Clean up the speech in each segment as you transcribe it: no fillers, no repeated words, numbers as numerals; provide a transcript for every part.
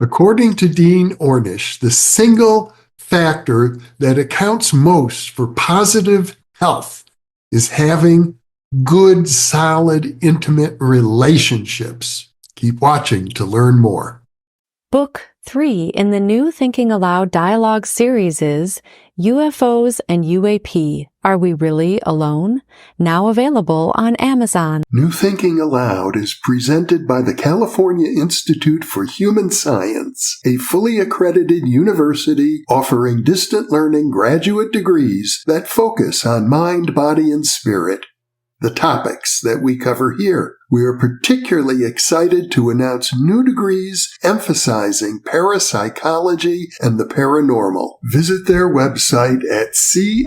According to Dean Ornish, the single factor that accounts most for positive health is having good, solid, intimate relationships. Keep watching to learn more. Book 3 in the New Thinking Aloud dialogue series is UFOs and UAP, Are We Really Alone? Now available on Amazon. New Thinking Aloud is presented by the California Institute for Human Science, a fully accredited university offering distant learning graduate degrees that focus on mind, body, and spirit. The topics that we cover here. We are particularly excited to announce new degrees emphasizing parapsychology and the paranormal. Visit their website at cihs.edu.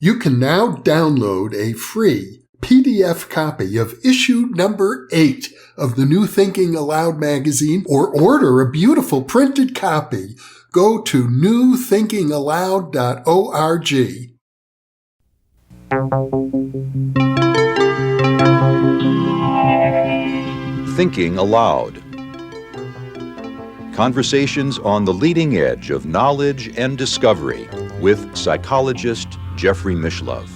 You can now download a free PDF copy of issue number 8 of the New Thinking Aloud magazine or order a beautiful printed copy. Go to newthinkingaloud.org. Thinking Aloud. Conversations on the leading edge of knowledge and discovery with psychologist Jeffrey Mishlove.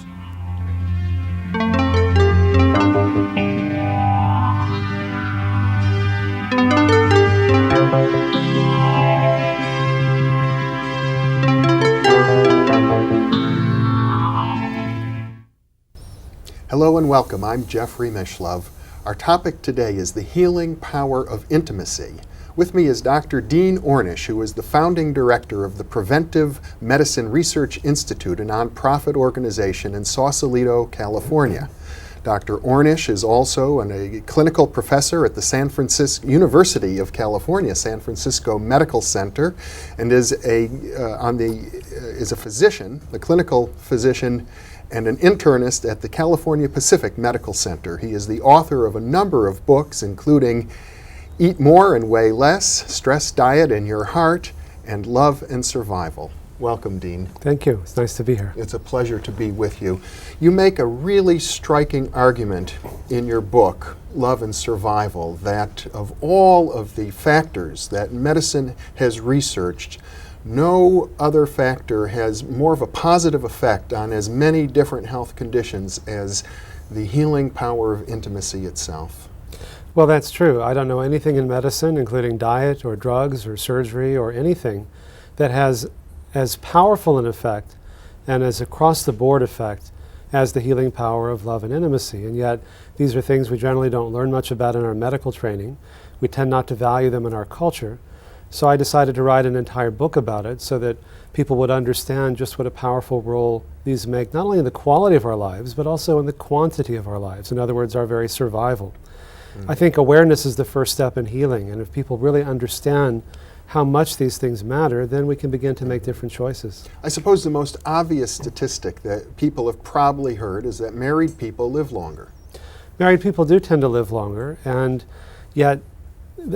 Hello and welcome. I'm Jeffrey Mishlove. Our topic today is the healing power of intimacy. With me is Dr. Dean Ornish, who is the founding director of the Preventive Medicine Research Institute, a nonprofit organization in Sausalito, California. Dr. Ornish is also a clinical professor at the University of California, San Francisco Medical Center, and is a physician, a clinical physician, and an internist at the California Pacific Medical Center. He is the author of a number of books, including Eat More and Weigh Less, Stress Diet and Your Heart, and Love and Survival. Welcome, Dean. Thank you. It's nice to be here. It's a pleasure to be with you. You make a really striking argument in your book, Love and Survival, that of all of the factors that medicine has researched, no other factor has more of a positive effect on as many different health conditions as the healing power of intimacy itself. Well, that's true. I don't know anything in medicine, including diet or drugs or surgery or anything, that has as powerful an effect and as across-the-board effect as the healing power of love and intimacy. And yet, these are things we generally don't learn much about in our medical training. We tend not to value them in our culture. So I decided to write an entire book about it so that people would understand just what a powerful role these make, not only in the quality of our lives, but also in the quantity of our lives. In other words, our very survival. I think awareness is the first step in healing, and if people really understand how much these things matter, then we can begin to make different choices. I suppose the most obvious statistic that people have probably heard is that married people live longer. Married people do tend to live longer, and yet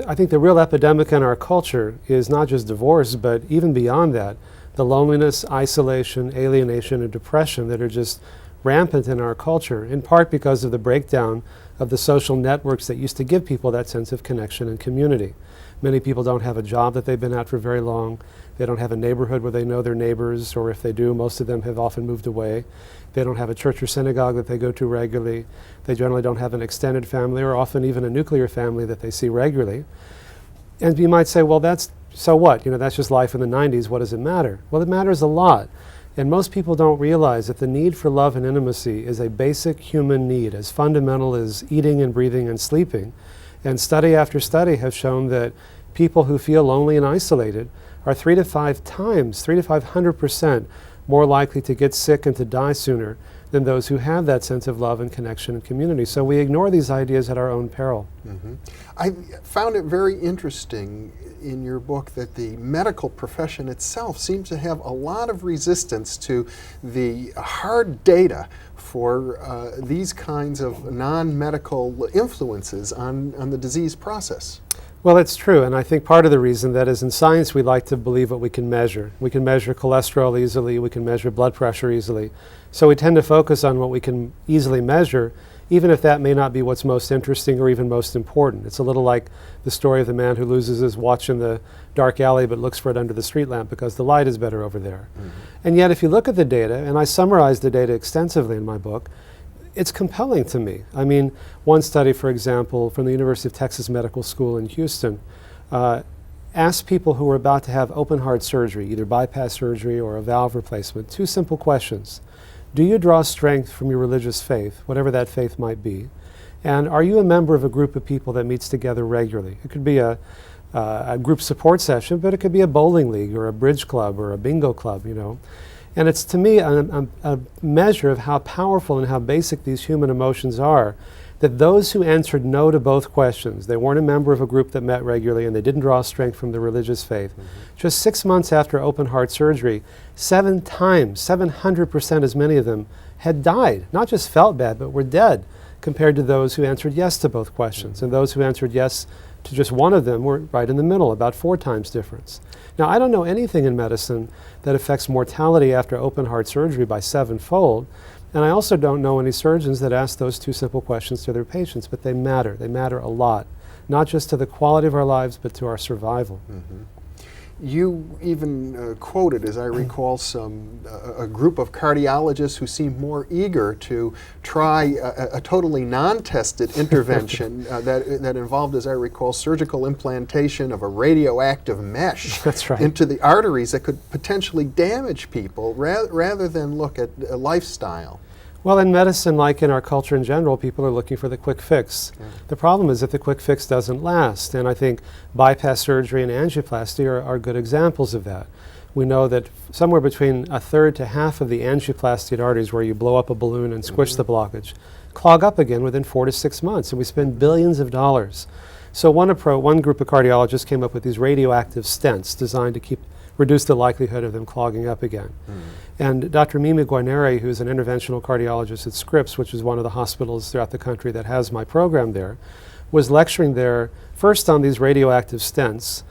I think the real epidemic in our culture is not just divorce, but even beyond that, the loneliness, isolation, alienation, and depression that are just rampant in our culture, in part because of the breakdown of the social networks that used to give people that sense of connection and community. Many people don't have a job that they've been at for very long. They don't have a neighborhood where they know their neighbors, or if they do, most of them have often moved away. They don't have a church or synagogue that they go to regularly. They generally don't have an extended family, or often even a nuclear family that they see regularly. And you might say, well, so what? That's just life in the 90s. What does it matter? Well, it matters a lot. And most people don't realize that the need for love and intimacy is a basic human need, as fundamental as eating and breathing and sleeping. And study after study have shown that people who feel lonely and isolated are 3 to 500% more likely to get sick and to die sooner than those who have that sense of love and connection and community. So we ignore these ideas at our own peril. Mm-hmm. I found it very interesting in your book that the medical profession itself seems to have a lot of resistance to the hard data for these kinds of non-medical influences on the disease process. Well, it's true, and I think part of the reason that is in science we like to believe what we can measure. We can measure cholesterol easily, we can measure blood pressure easily. So we tend to focus on what we can easily measure even if that may not be what's most interesting or even most important. It's a little like the story of the man who loses his watch in the dark alley but looks for it under the street lamp because the light is better over there. And yet if you look at the data, and I summarize the data extensively in my book, it's compelling to me. I mean, one study, for example, from the University of Texas Medical School in Houston, asked people who were about to have open heart surgery, either bypass surgery or a valve replacement, 2 simple questions. Do you draw strength from your religious faith, whatever that faith might be? And are you a member of a group of people that meets together regularly? It could be a group support session, but it could be a bowling league or a bridge club or a bingo club, you know. And it's, to me, a measure of how powerful and how basic these human emotions are, that those who answered no to both questions, they weren't a member of a group that met regularly and they didn't draw strength from their religious faith, just 6 months after open heart surgery, 7 times, 700% as many of them had died, not just felt bad, but were dead, compared to those who answered yes to both questions. And those who answered yes to just one of them were right in the middle, about 4 times difference. Now, I don't know anything in medicine that affects mortality after open heart surgery by 7-fold, and I also don't know any surgeons that ask those 2 simple questions to their patients, but they matter. They matter a lot, not just to the quality of our lives, but to our survival. You even quoted, as I recall, a group of cardiologists who seemed more eager to try a totally non-tested intervention that involved, as I recall, surgical implantation of a radioactive mesh That's right. into the arteries that could potentially damage people, rather than look at a lifestyle. Well, in medicine, like in our culture in general, people are looking for the quick fix. The problem is that the quick fix doesn't last, and I think bypass surgery and angioplasty are good examples of that. We know that somewhere between 1/3 to half of the angioplasty arteries, where you blow up a balloon and squish the blockage, clog up again within 4 to 6 months, and we spend billions of dollars. So one group of cardiologists came up with these radioactive stents designed to reduce the likelihood of them clogging up again. And Dr. Mimi Guarneri, who's an interventional cardiologist at Scripps, which is one of the hospitals throughout the country that has my program there, was lecturing there first on these radioactive stents,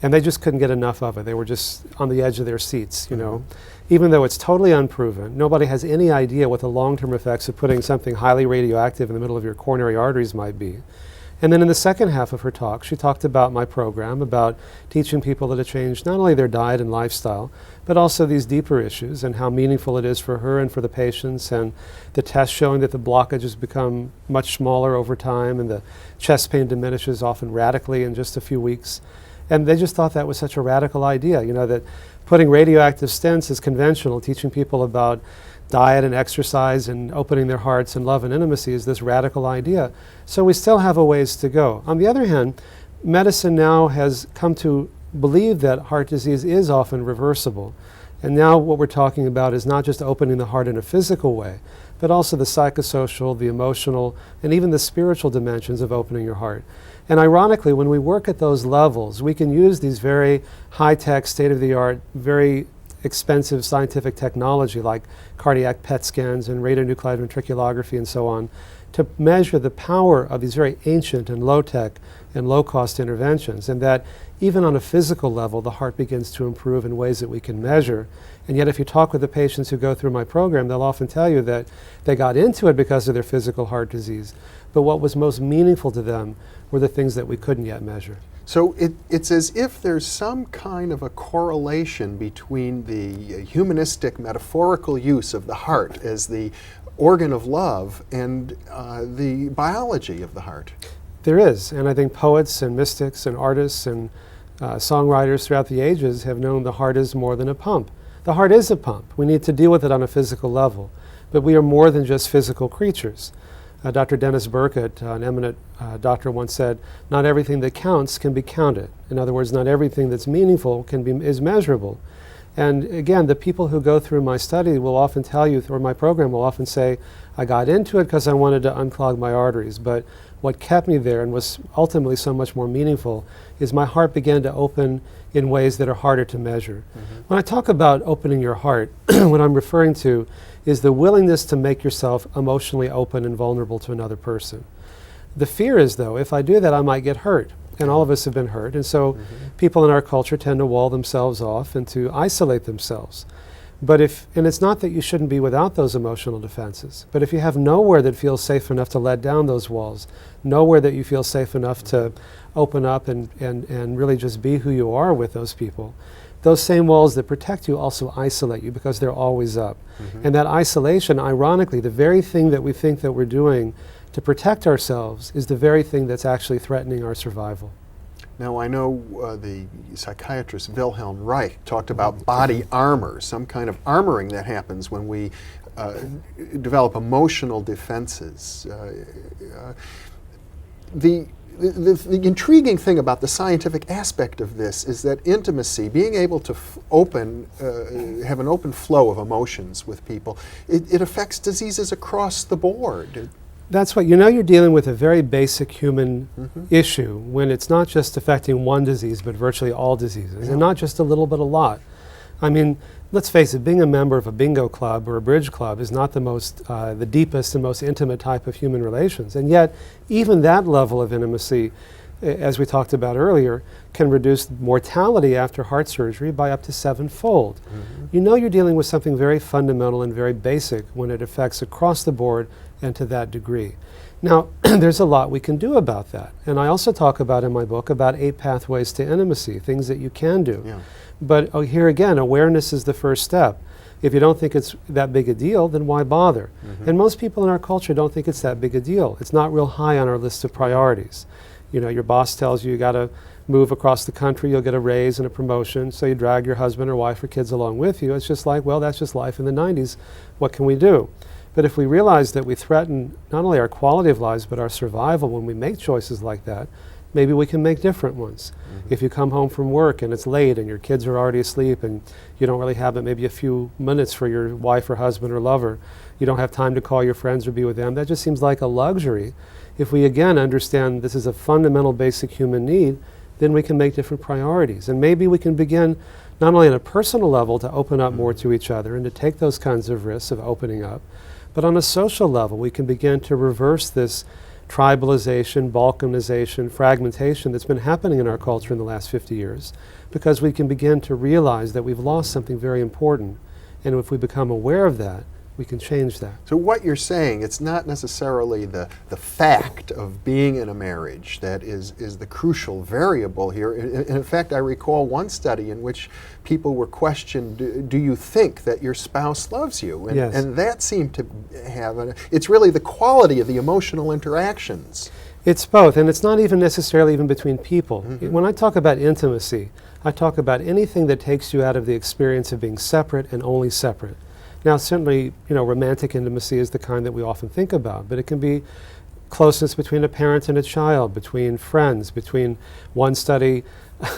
and they just couldn't get enough of it. They were just on the edge of their seats, you know. Even though it's totally unproven, nobody has any idea what the long-term effects of putting something highly radioactive in the middle of your coronary arteries might be. And then in the second half of her talk, she talked about my program, about teaching people to change not only their diet and lifestyle, but also these deeper issues and how meaningful it is for her and for the patients, and the tests showing that the blockages become much smaller over time and the chest pain diminishes often radically in just a few weeks. And they just thought that was such a radical idea, you know, that putting radioactive stents is conventional, teaching people about diet and exercise and opening their hearts and love and intimacy is this radical idea. So we still have a ways to go. On the other hand, medicine now has come to believe that heart disease is often reversible. And now what we're talking about is not just opening the heart in a physical way, but also the psychosocial, the emotional, and even the spiritual dimensions of opening your heart. And ironically, when we work at those levels, we can use these very high-tech, state-of-the-art, very expensive scientific technology like cardiac PET scans and radionuclide ventriculography and so on to measure the power of these very ancient and low-tech and low-cost interventions, and that even on a physical level the heart begins to improve in ways that we can measure. And yet if you talk with the patients who go through my program, they'll often tell you that they got into it because of their physical heart disease, but what was most meaningful to them were the things that we couldn't yet measure. So it's as if there's some kind of a correlation between the humanistic metaphorical use of the heart as the organ of love and the biology of the heart. There is, and I think poets and mystics and artists and songwriters throughout the ages have known the heart is more than a pump. The heart is a pump. We need to deal with it on a physical level, but we are more than just physical creatures. Dr. Dennis Burkett, an eminent doctor, once said, "Not everything that counts can be counted." In other words, not everything that's meaningful is measurable. And again, the people who go through my study will often tell you, or my program will often say, I got into it because I wanted to unclog my arteries, but what kept me there and was ultimately so much more meaningful is my heart began to open in ways that are harder to measure. When I talk about opening your heart, what I'm referring to is the willingness to make yourself emotionally open and vulnerable to another person. The fear is, though, if I do that, I might get hurt. And all of us have been hurt. And so people in our culture tend to wall themselves off and to isolate themselves. And it's not that you shouldn't be without those emotional defenses, but if you have nowhere that feels safe enough to let down those walls, nowhere that you feel safe enough to open up and really just be who you are with those people, those same walls that protect you also isolate you because they're always up. And that isolation, ironically, the very thing that we think that we're doing to protect ourselves is the very thing that's actually threatening our survival. Now, I know the psychiatrist Wilhelm Reich talked about body armor, some kind of armoring that happens when we develop emotional defenses. The intriguing thing about the scientific aspect of this is that intimacy, being able to have an open flow of emotions with people, it affects diseases across the board. That's what, you're dealing with a very basic human issue when it's not just affecting one disease, but virtually all diseases, and not just a little, but a lot. I mean, let's face it, being a member of a bingo club or a bridge club is not the deepest and most intimate type of human relations. And yet, even that level of intimacy, as we talked about earlier, can reduce mortality after heart surgery by up to 7-fold. You're dealing with something very fundamental and very basic when it affects across the board and to that degree. Now, there's a lot we can do about that. And I also talk about in my book about 8 pathways to intimacy, things that you can do. But here again, awareness is the first step. If you don't think it's that big a deal, then why bother? And most people in our culture don't think it's that big a deal. It's not real high on our list of priorities. Your boss tells you got to move across the country, you'll get a raise and a promotion, so you drag your husband or wife or kids along with you. It's just like, well, that's just life in the 90s. What can we do? But if we realize that we threaten not only our quality of lives, but our survival when we make choices like that, maybe we can make different ones. If you come home from work and it's late and your kids are already asleep and you don't really have maybe a few minutes for your wife or husband or lover, you don't have time to call your friends or be with them, that just seems like a luxury. If we again understand this is a fundamental basic human need, then we can make different priorities. And maybe we can begin not only on a personal level to open up more to each other and to take those kinds of risks of opening up, but on a social level, we can begin to reverse this tribalization, balkanization, fragmentation that's been happening in our culture in the last 50 years, because we can begin to realize that we've lost something very important. And if we become aware of that, we can change that. So what you're saying, it's not necessarily the fact of being in a marriage that is the crucial variable here. In fact, I recall one study in which people were questioned, do you think that your spouse loves you? And, and that seemed to have, it's really the quality of the emotional interactions. It's both, and it's not even necessarily even between people. When I talk about intimacy, I talk about anything that takes you out of the experience of being separate and only separate. Now, certainly, romantic intimacy is the kind that we often think about, but it can be closeness between a parent and a child, between friends, between one study,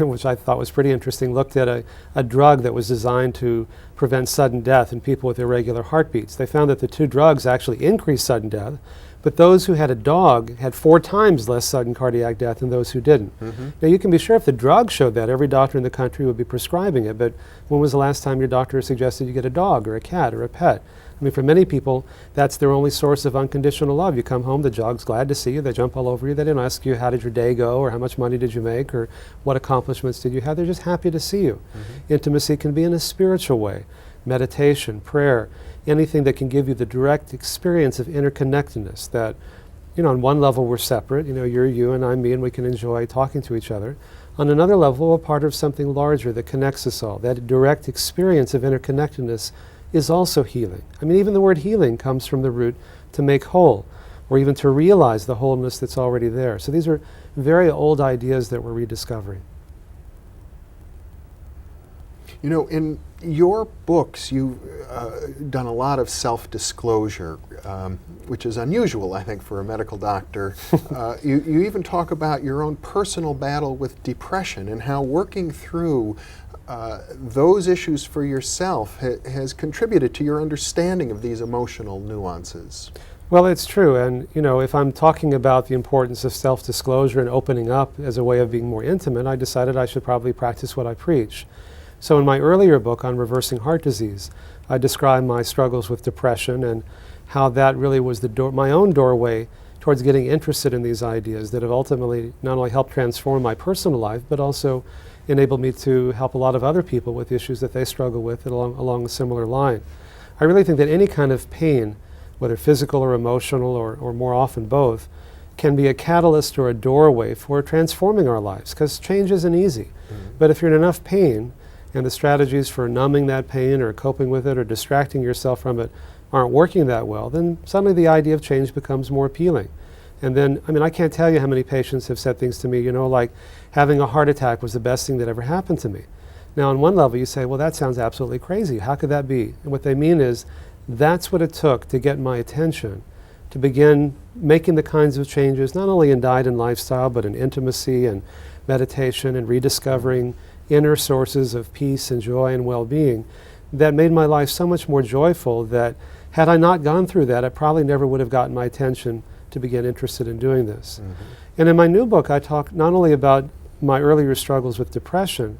which I thought was pretty interesting, looked at a drug that was designed to prevent sudden death in people with irregular heartbeats. They found that the 2 drugs actually increased sudden death, but those who had a dog had 4 times less sudden cardiac death than those who didn't. Now, you can be sure if the drug showed that, every doctor in the country would be prescribing it, but when was the last time your doctor suggested you get a dog or a cat or a pet? I mean, for many people, that's their only source of unconditional love. You come home, the dog's glad to see you, they jump all over you, they didn't ask you how did your day go or how much money did you make or what accomplishments did you have, they're just happy to see you. Intimacy can be in a spiritual way, meditation, prayer, anything that can give you the direct experience of interconnectedness that, on one level we're separate, you're you and I'm me and we can enjoy talking to each other. On another level, we're part of something larger that connects us all. That direct experience of interconnectedness is also healing. I mean, even the word healing comes from the root to make whole, or even to realize the wholeness that's already there. So these are very old ideas that we're rediscovering. In your books, you've done a lot of self-disclosure, which is unusual, I think, for a medical doctor. You even talk about your own personal battle with depression and how working through those issues for yourself has contributed to your understanding of these emotional nuances. Well, it's true, and if I'm talking about the importance of self-disclosure and opening up as a way of being more intimate, I decided I should probably practice what I preach. So in my earlier book on reversing heart disease, I described my struggles with depression and how that really was my own doorway towards getting interested in these ideas that have ultimately not only helped transform my personal life, but also enabled me to help a lot of other people with issues that they struggle with along a similar line. I really think that any kind of pain, whether physical or emotional or more often both, can be a catalyst or a doorway for transforming our lives, because change isn't easy. But if you're in enough pain and the strategies for numbing that pain or coping with it or distracting yourself from it aren't working that well, then suddenly the idea of change becomes more appealing. And then, I mean, I can't tell you how many patients have said things to me, like having a heart attack was the best thing that ever happened to me. Now, on one level, you say, well, that sounds absolutely crazy. How could that be? And what they mean is, that's what it took to get my attention, to begin making the kinds of changes, not only in diet and lifestyle, but in intimacy and meditation and rediscovering inner sources of peace and joy and well-being, that made my life so much more joyful that had I not gone through that, I probably never would have gotten my attention to begin interested in doing this. And in my new book, I talk not only about my earlier struggles with depression,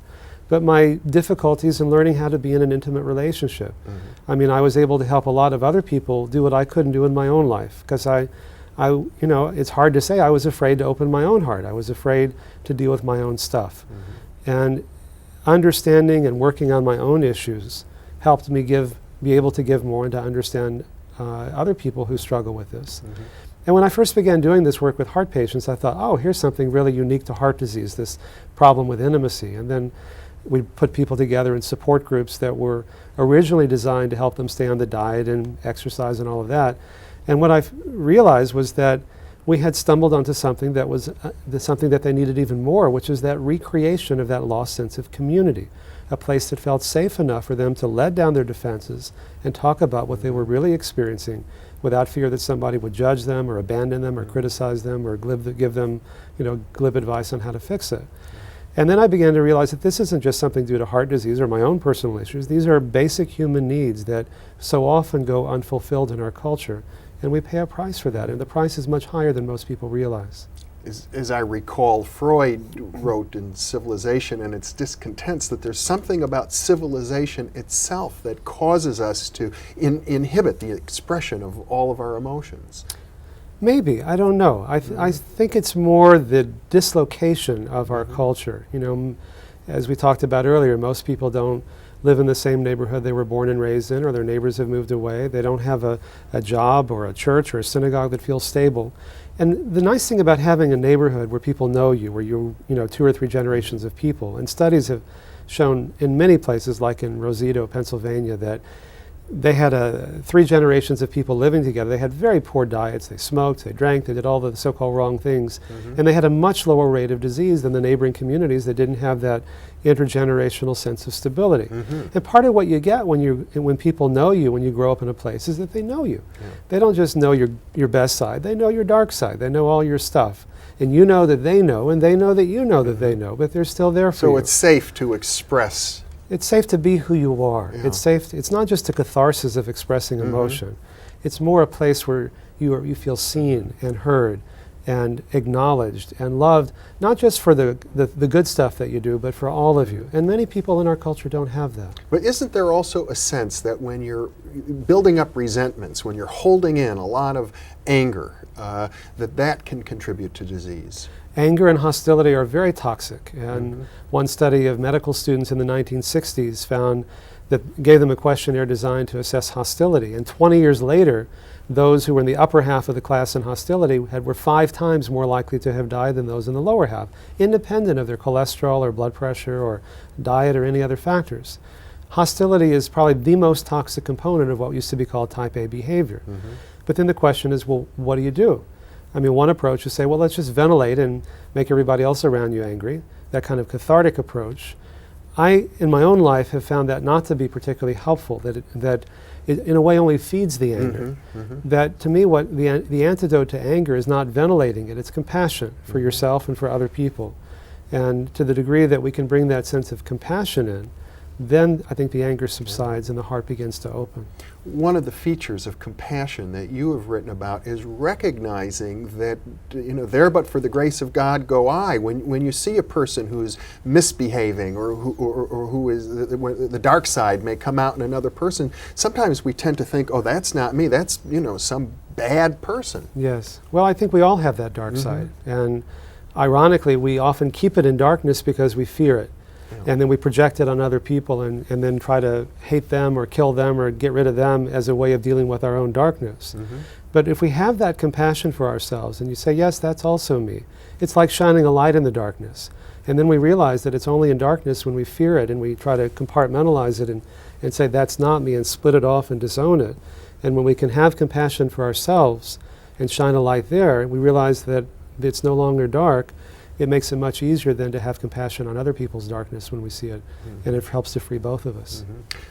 but my difficulties in learning how to be in an intimate relationship. I mean, I was able to help a lot of other people do what I couldn't do in my own life, because it's hard to say, I was afraid to open my own heart. I was afraid to deal with my own stuff. And understanding and working on my own issues helped me be able to give more and to understand other people who struggle with this. And when I first began doing this work with heart patients, I thought, oh, here's something really unique to heart disease, this problem with intimacy. And then we put people together in support groups that were originally designed to help them stay on the diet and exercise and all of that. And what I realized was that we had stumbled onto something that was something that they needed even more, which is that recreation of that lost sense of community, a place that felt safe enough for them to let down their defenses and talk about what they were really experiencing without fear that somebody would judge them or abandon them or criticize them or give them glib advice on how to fix it. And then I began to realize that this isn't just something due to heart disease or my own personal issues. These are basic human needs that so often go unfulfilled in our culture, and we pay a price for that, and the price is much higher than most people realize. As I recall, Freud wrote in Civilization and its Discontents that there's something about civilization itself that causes us to inhibit the expression of all of our emotions. Maybe, I don't know. I think it's more the dislocation of our culture. As we talked about earlier, most people don't live in the same neighborhood they were born and raised in, or their neighbors have moved away. They don't have a job or a church or a synagogue that feels stable. And the nice thing about having a neighborhood where people know you, where you 2 or 3 generations of people, and studies have shown in many places, like in Sausalito, Pennsylvania, that they had 3 generations of people living together. They had very poor diets. They smoked, they drank, they did all the so-called wrong things. And they had a much lower rate of disease than the neighboring communities that didn't have that intergenerational sense of stability. And part of what you get when people know you, when you grow up in a place, is that they know you. They don't just know your best side. They know your dark side. They know all your stuff. And you know that they know, and they know that you know that they know, but they're still there for you. So it's safe to express. It's safe to be who you are. Yeah. It's safe. It's not just a catharsis of expressing emotion. It's more a place where you feel seen and heard and acknowledged and loved, not just for the good stuff that you do, but for all of you. And many people in our culture don't have that. But isn't there also a sense that when you're building up resentments, when you're holding in a lot of anger, that can contribute to disease? Anger and hostility are very toxic, and one study of medical students in the 1960s gave them a questionnaire designed to assess hostility, and 20 years later, those who were in the upper half of the class in hostility were 5 times more likely to have died than those in the lower half, independent of their cholesterol or blood pressure or diet or any other factors. Hostility is probably the most toxic component of what used to be called type A behavior. But then the question is, well, what do you do? I mean, one approach is say, well, let's just ventilate and make everybody else around you angry, that kind of cathartic approach. I, in my own life, have found that not to be particularly helpful, that it in a way only feeds the anger. That to me, what the antidote to anger is not ventilating it, it's compassion for yourself and for other people. And to the degree that we can bring that sense of compassion in, then I think the anger subsides and the heart begins to open. One of the features of compassion that you have written about is recognizing that, there but for the grace of God go I. When you see a person who's misbehaving or who is, the dark side may come out in another person, sometimes we tend to think, oh, that's not me, that's, some bad person. Yes. Well, I think we all have that dark side. And ironically, we often keep it in darkness because we fear it. And then we project it on other people and then try to hate them or kill them or get rid of them as a way of dealing with our own darkness. But if we have that compassion for ourselves and you say, yes, that's also me, it's like shining a light in the darkness. And then we realize that it's only in darkness when we fear it and we try to compartmentalize it and say, that's not me, and split it off and disown it. And when we can have compassion for ourselves and shine a light there, we realize that it's no longer dark. It makes it much easier then to have compassion on other people's darkness when we see it, and it helps to free both of us.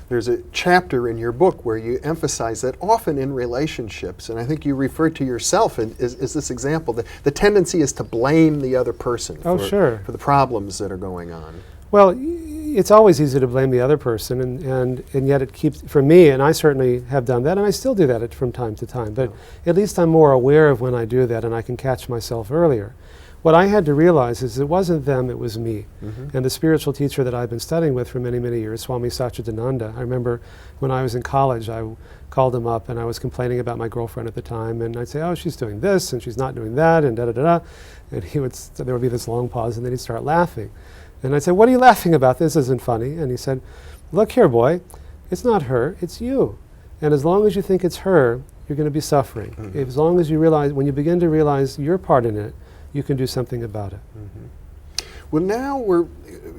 There's a chapter in your book where you emphasize that often in relationships, and I think you referred to yourself as this example, that the tendency is to blame the other person for the problems that are going on. Well, it's always easy to blame the other person, and yet it keeps, for me, and I certainly have done that, and I still do that from time to time, but at least I'm more aware of when I do that, and I can catch myself earlier. What I had to realize is it wasn't them, it was me. And the spiritual teacher that I've been studying with for many, many years, Swami Satchidananda, I remember when I was in college, I called him up and I was complaining about my girlfriend at the time, and I'd say, oh, she's doing this and she's not doing that, and da-da-da-da. And there would be this long pause, and then he'd start laughing. And I'd say, what are you laughing about? This isn't funny. And he said, look here, boy, it's not her, it's you. And as long as you think it's her, you're going to be suffering. As long as you realize, when you begin to realize your part in it, you can do something about it. Well, now we're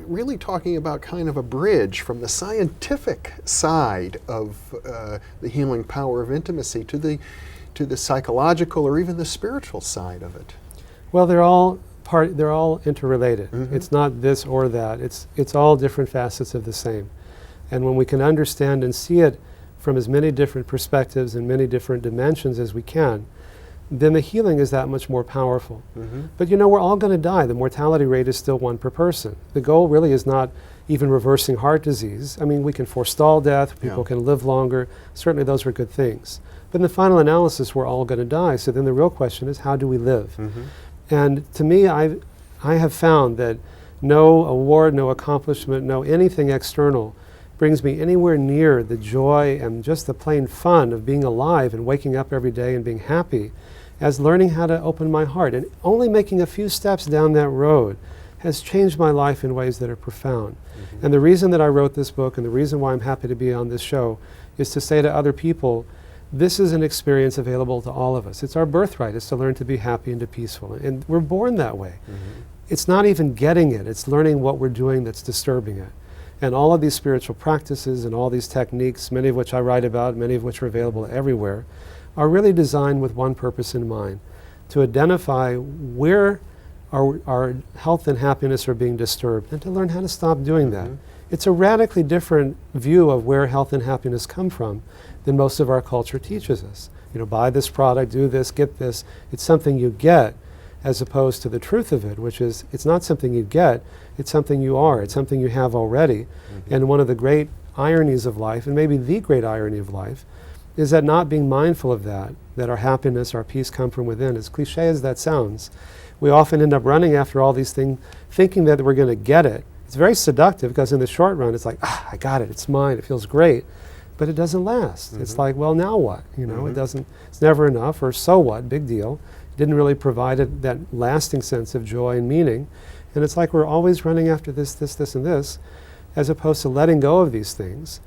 really talking about kind of a bridge from the scientific side of the healing power of intimacy to the psychological or even the spiritual side of it. Well, they're all interrelated. It's not this or that. It's all different facets of the same. And when we can understand and see it from as many different perspectives and many different dimensions as we can, then the healing is that much more powerful. But you know, we're all going to die. The mortality rate is still 1 per person. The goal really is not even reversing heart disease. I mean, we can forestall death, people can live longer. Certainly those are good things. But in the final analysis, we're all going to die. So then the real question is, how do we live? And to me, I have found that no award, no accomplishment, no anything external brings me anywhere near the joy and just the plain fun of being alive and waking up every day and being happy as learning how to open my heart. And only making a few steps down that road has changed my life in ways that are profound. And the reason that I wrote this book and the reason why I'm happy to be on this show is to say to other people, this is an experience available to all of us. It's our birthright, is to learn to be happy and to peaceful. And we're born that way. It's not even getting it, it's learning what we're doing that's disturbing it. And all of these spiritual practices and all these techniques, many of which I write about, many of which are available everywhere, are really designed with one purpose in mind, to identify where our health and happiness are being disturbed and to learn how to stop doing that. It's a radically different view of where health and happiness come from than most of our culture teaches us. You know, buy this product, do this, get this. It's something you get, as opposed to the truth of it, which is it's not something you get, it's something you are, it's something you have already. And one of the great ironies of life, and maybe the great irony of life, is that not being mindful of that our happiness, our peace come from within, as cliche as that sounds, we often end up running after all these things, thinking that we're going to get it. It's very seductive because in the short run, it's like, I got it, it's mine, it feels great. But it doesn't last. It's like, well, now what? You know, it's never enough, or so what, big deal. It didn't really provide that lasting sense of joy and meaning. And it's like we're always running after this, and this, as opposed to letting go of these things,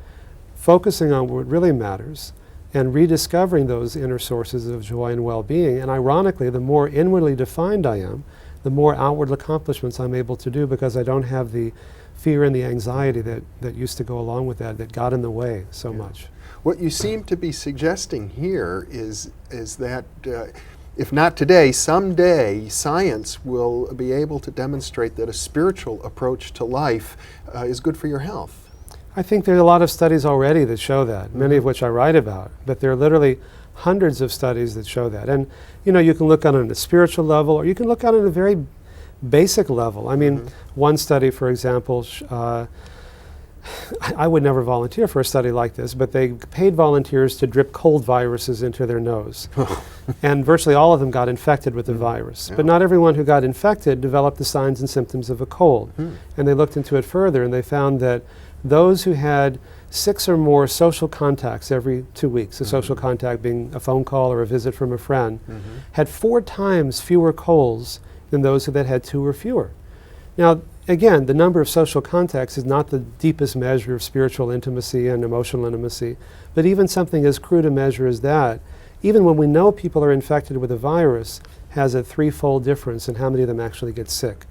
focusing on what really matters, and rediscovering those inner sources of joy and well-being. And ironically, the more inwardly defined I am, the more outward accomplishments I'm able to do, because I don't have the fear and the anxiety that used to go along with that got in the way so much. What you seem to be suggesting here is that if not today, someday science will be able to demonstrate that a spiritual approach to life is good for your health. I think there are a lot of studies already that show that, many of which I write about, but there are literally hundreds of studies that show that. And you know, you can look at it on a spiritual level, or you can look at it on a very basic level. I mean, one study, for example, I would never volunteer for a study like this, but they paid volunteers to drip cold viruses into their nose. And virtually all of them got infected with the virus. But not everyone who got infected developed the signs and symptoms of a cold. And they looked into it further, and they found that those who had 6 or more social contacts every 2 weeks, a social contact being a phone call or a visit from a friend, had 4 times fewer colds than those that had 2 or fewer. Now, again, the number of social contacts is not the deepest measure of spiritual intimacy and emotional intimacy, but even something as crude a measure as that, even when we know people are infected with a virus, has a 3-fold difference in how many of them actually get sick.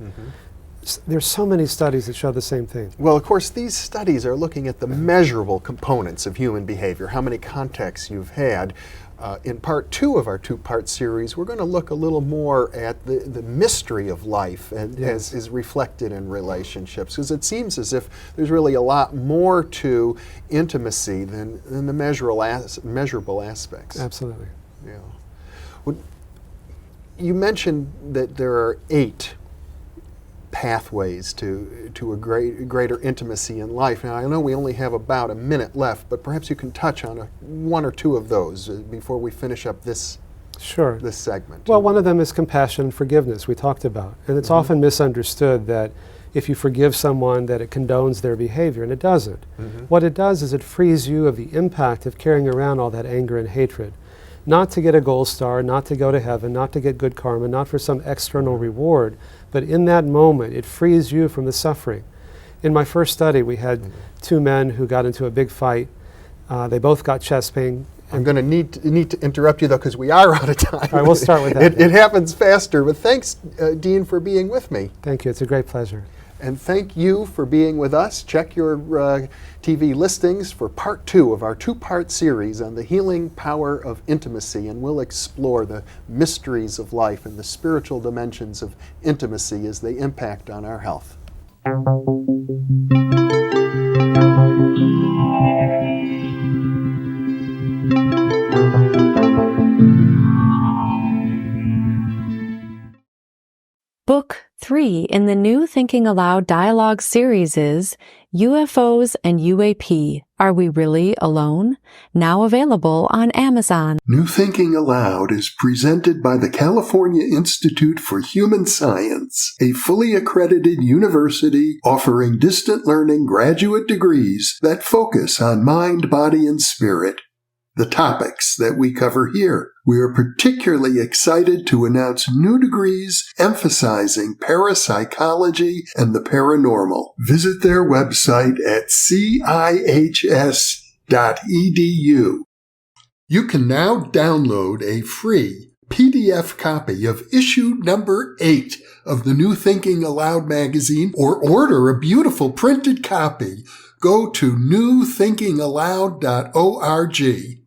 There's so many studies that show the same thing. Well, of course, these studies are looking at the measurable components of human behavior, how many contacts you've had. In part 2 of our 2-part series, we're going to look a little more at the mystery of life and as is reflected in relationships, because it seems as if there's really a lot more to intimacy than the measurable aspects. Absolutely. Yeah. Well, you mentioned that there are 8 pathways to a greater intimacy in life. Now, I know we only have about a minute left, but perhaps you can touch on 1 or 2 of those before we finish up this segment. Well, one of them is compassion and forgiveness we talked about. And it's often misunderstood that if you forgive someone that it condones their behavior, and it doesn't. What it does is it frees you of the impact of carrying around all that anger and hatred. Not to get a gold star, not to go to heaven, not to get good karma, not for some external reward, but in that moment it frees you from the suffering. In my first study we had 2 men who got into a big fight. They both got chest pain. I'm going to need to interrupt you though, because we are out of time. All right, we'll start with that. It happens faster, but thanks, Dean, for being with me. Thank you, it's a great pleasure. And thank you for being with us. Check your TV listings for part 2 of our 2-part series on the healing power of intimacy, and we'll explore the mysteries of life and the spiritual dimensions of intimacy as they impact on our health. Book 3 in the new Thinking Aloud dialogue series is UFOs and UAP, Are We Really Alone? Now available on Amazon. New Thinking Aloud is presented by the California Institute for Human Science, a fully accredited university offering distant learning graduate degrees that focus on mind, body, and spirit. The topics that we cover here. We are particularly excited to announce new degrees emphasizing parapsychology and the paranormal. Visit their website at cihs.edu. You can now download a free PDF copy of issue number 8 of the New Thinking Aloud magazine, or order a beautiful printed copy. Go to newthinkingaloud.org.